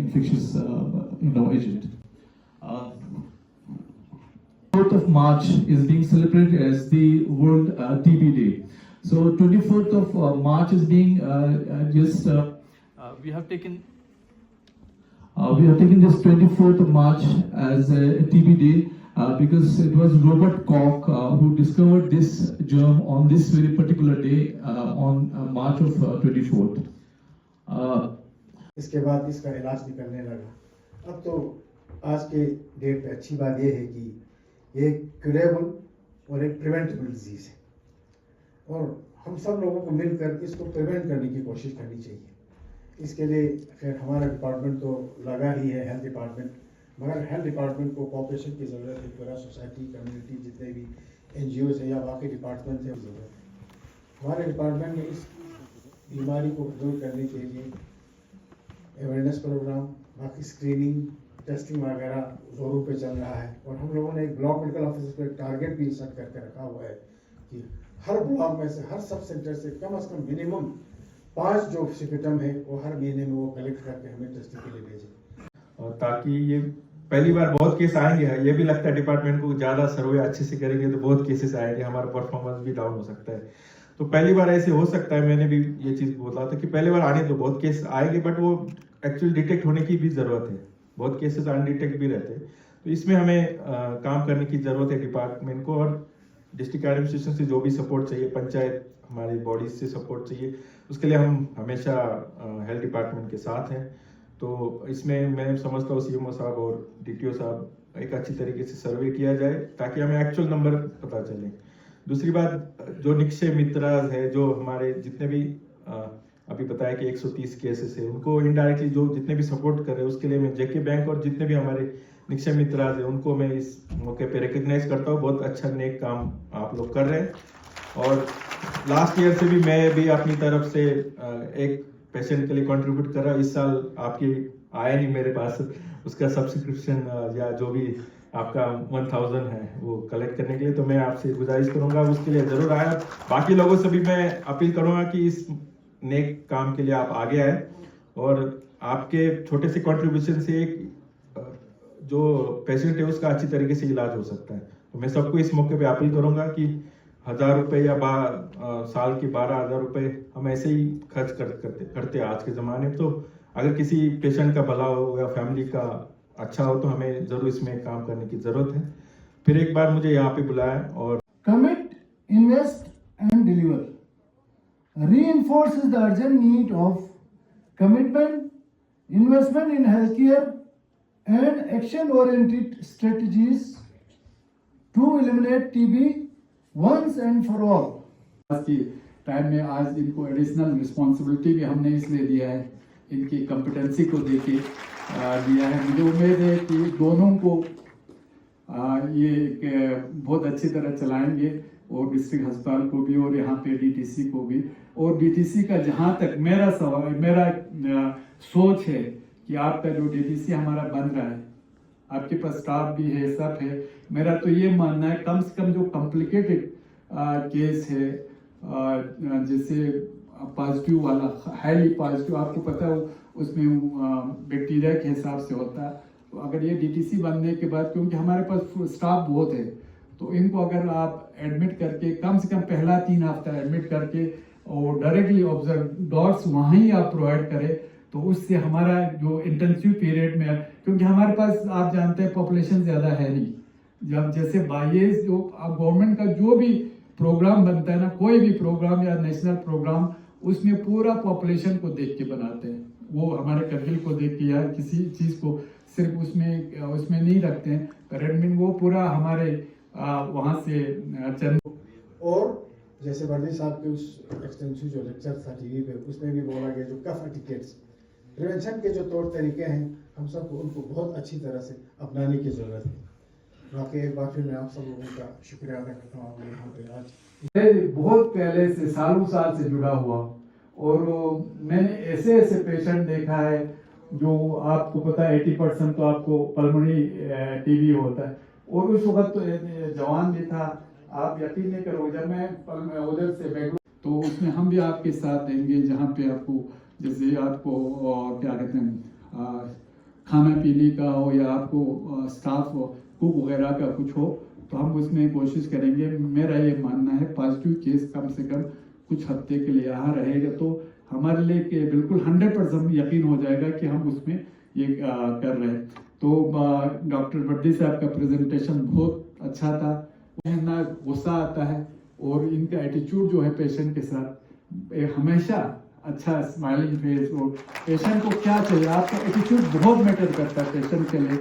infectious agent. 4th of March is being celebrated as the World TB Day. So 24th of March is being we have taken this 24th of March as a TB Day because it was Robert Koch who discovered this germ on this very particular day on March of 24th. इसके बाद इसका इलाज भी करने लगा। अब तो आज के डेट पे अच्छी बात यह है कि ये क्यूरेबल और एक प्रिवेंटेबल डिजीज है और हम सब लोगों को मिलकर इसको प्रिवेंट करने की कोशिश करनी चाहिए। इसके लिए फिर हमारा डिपार्टमेंट तो लगा ही है, हेल्थ डिपार्टमेंट, मगर हेल्थ डिपार्टमेंट को कॉपरेशन की ज़रूरत है। पूरा सोसाइटी, कम्युनिटी, जितने भी NGOs हैं या बाकी डिपार्टमेंट हैं, ज़रूरत है। हमारे डिपार्टमेंट में इस बीमारी को दूर करने के लिए अवेयरनेस प्रोग्राम, बाकी स्क्रीनिंग, टेस्टिंग वगैरह जोरों पे चल रहा है और हम लोगों ने एक ब्लॉक मेडिकल ऑफिसर को एक टारगेट भी सेट करके रखा हुआ है कि हर ब्लॉक में से, हर सब सेंटर से कम मिनिमम 5 जो सिम्टम है वो हर महीने में वो कलेक्ट करके हमें टेस्टिंग के लिए भेजें। और ताकि ये पहली बार बहुत केस आएंगे, ये भी लगता है डिपार्टमेंट को ज़्यादा सर्वे अच्छे से करेंगे तो बहुत केसेस आएंगे, हमारा परफॉर्मेंस भी डाउन हो सकता है। तो पहली बार ऐसे हो सकता है, मैंने भी ये चीज़ बोला था कि पहली बार आने तो बहुत केस आएंगे, बट वो एक्चुअली डिटेक्ट होने की भी ज़रूरत है। बहुत केसेस अनडिटेक्ट भी रहते हैं, तो इसमें हमें काम करने की ज़रूरत है डिपार्टमेंट को। और डिस्ट्रिक्ट एडमिनिस्ट्रेशन से जो भी सपोर्ट चाहिए, पंचायत हमारी बॉडीज से सपोर्ट चाहिए, उसके लिए हम हमेशा हेल्थ डिपार्टमेंट के साथ हैं। तो इसमें मैं समझता हूँ CMO साहब और DTO साहब एक अच्छी तरीके से सर्वे किया जाए ताकि हमें एक्चुअल नंबर पता चले। दूसरी बात, जो निक्षय मित्राज है, जो हमारे जितने भी अभी बताया कि 130 केसेस है, उनको इनडायरेक्टली जो जितने भी सपोर्ट कर रहे हैं उसके लिए मैं JK बैंक और जितने भी हमारे निक्षय मित्राज है उनको मैं इस मौके पे रिकग्नाइज करता हूँ। बहुत अच्छा नेक काम आप लोग कर रहे हैं। और लास्ट ईयर से भी मैं भी अपनी तरफ से एक पेशेंट के लिए कंट्रीब्यूट कर रहा। इस साल आपकी आया नहीं मेरे पास, उसका सब्सक्रिप्शन या जो भी आपका 1000 है वो कलेक्ट करने के लिए, तो मैं आपसे गुजारिश करूंगा उसके लिए ज़रूर आया। बाकी लोगों से भी मैं अपील करूंगा कि इस नेक काम के लिए आप आगे आए और आपके छोटे से कंट्रीब्यूशन से एक जो पेशेंट है उसका अच्छी तरीके से इलाज हो सकता है। तो मैं सबको इस मौके पे अपील करूंगा कि 1000 रुपये या साल की 12,000 रुपये हम ऐसे ही खर्च करते आज के ज़माने में। तो अगर किसी पेशेंट का भला हो या फैमिली का अच्छा हो तो हमें ज़रूर इसमें काम करने की ज़रूरत है। फिर एक बार मुझे यहाँ पे बुलाया और commit, invest and deliver reinforces the urgent need of commitment, investment in healthcare and action-oriented strategies to eliminate TB once and for all. आज की टाइम में आज इनको एडिशनल रिस्पॉन्सिबिलिटी भी हमने इसलिए दिया है, इनकी कॉम्पिटेंसी को देके दिया है। मुझे उम्मीद है कि दोनों को ये बहुत अच्छी तरह चलाएंगे और डिस्ट्रिक्ट अस्पताल को भी और यहाँ पे DTC को भी। और DTC का जहाँ तक मेरा सवाल, मेरा सोच है कि आपका जो DTC हमारा बन रहा है, आपके पास स्टाफ भी है, सब है, मेरा तो ये मानना है कम से कम जो कॉम्प्लिकेटेड केस है, जैसे पॉजिटिव वाला, हाईली पॉजिटिव, आपको पता हो उसमें बैक्टीरिया के हिसाब से होता है। तो अगर ये DTC बनने के बाद, क्योंकि हमारे पास स्टाफ बहुत है, तो इनको अगर आप एडमिट करके कम से कम पहला 3 हफ्ता एडमिट करके और डायरेक्टली ऑब्जर्व डॉट्स वहाँ ही आप प्रोवाइड करें, तो उससे हमारा जो इंटेंसिव पीरियड में, क्योंकि हमारे पास आप जानते हैं पॉपुलेशन ज़्यादा है नहीं, जब जैसे बाईस जो गवर्नमेंट का जो भी प्रोग्राम बनता है ना, कोई भी प्रोग्राम या नेशनल प्रोग्राम, उसमें पूरा पॉपुलेशन को देख के बनाते हैं। वो हमारे करगिल को देख के या किसी चीज़ को सिर्फ उसमें नहीं रखते हैं, रेडमिन वो पूरा हमारे वहाँ से चंद। और जैसे वर्दी साहब के उस एक्सटेंसिव जो लेक्चर था TV पे, उसमें भी बोला गया जो कफ एटिकेट्स, प्रिवेंशन के जो तौर तरीके हैं, हम सबको उनको बहुत अच्छी तरह से अपनाने की ज़रूरत है। बाकी एक बार फिर मैं आप सब लोगों का शुक्रिया अदा करता हूँ यहाँ पे आज। बहुत पहले से सालों साल से जुड़ा हुआ और मैंने ऐसे पेशेंट देखा है जो आपको पता है 80% तो आपको पल्मोनरी TB होता है। और उस वक्त तो जवान भी था, आप यकीन नहीं करोगे, जब मैं उधर से बेंगलुरु, तो उसमें हम भी आपके साथ देंगे, जहाँ पे आपको जैसे आपको क्या कहते हैं खाना पीने का हो या आपको स्टाफ कुक वगैरह का कुछ हो तो हम उसमें कोशिश करेंगे। मेरा ये मानना है पॉजिटिव केस कम से कम कुछ हफ्ते के लिए यहाँ रहेगा तो हमारे लिए कि बिल्कुल 100% यकीन हो जाएगा कि हम उसमें ये कर रहे हैं। तो डॉक्टर बड्डी साहब का प्रेजेंटेशन बहुत अच्छा था। ना गुस्सा आता है और इनका एटीट्यूड जो है पेशेंट के साथ हमेशा अच्छा स्माइलिंग फेस। और पेशेंट को क्या चाहिए, आपका एटीट्यूड बहुत मैटर करता है पेशेंट के लिए।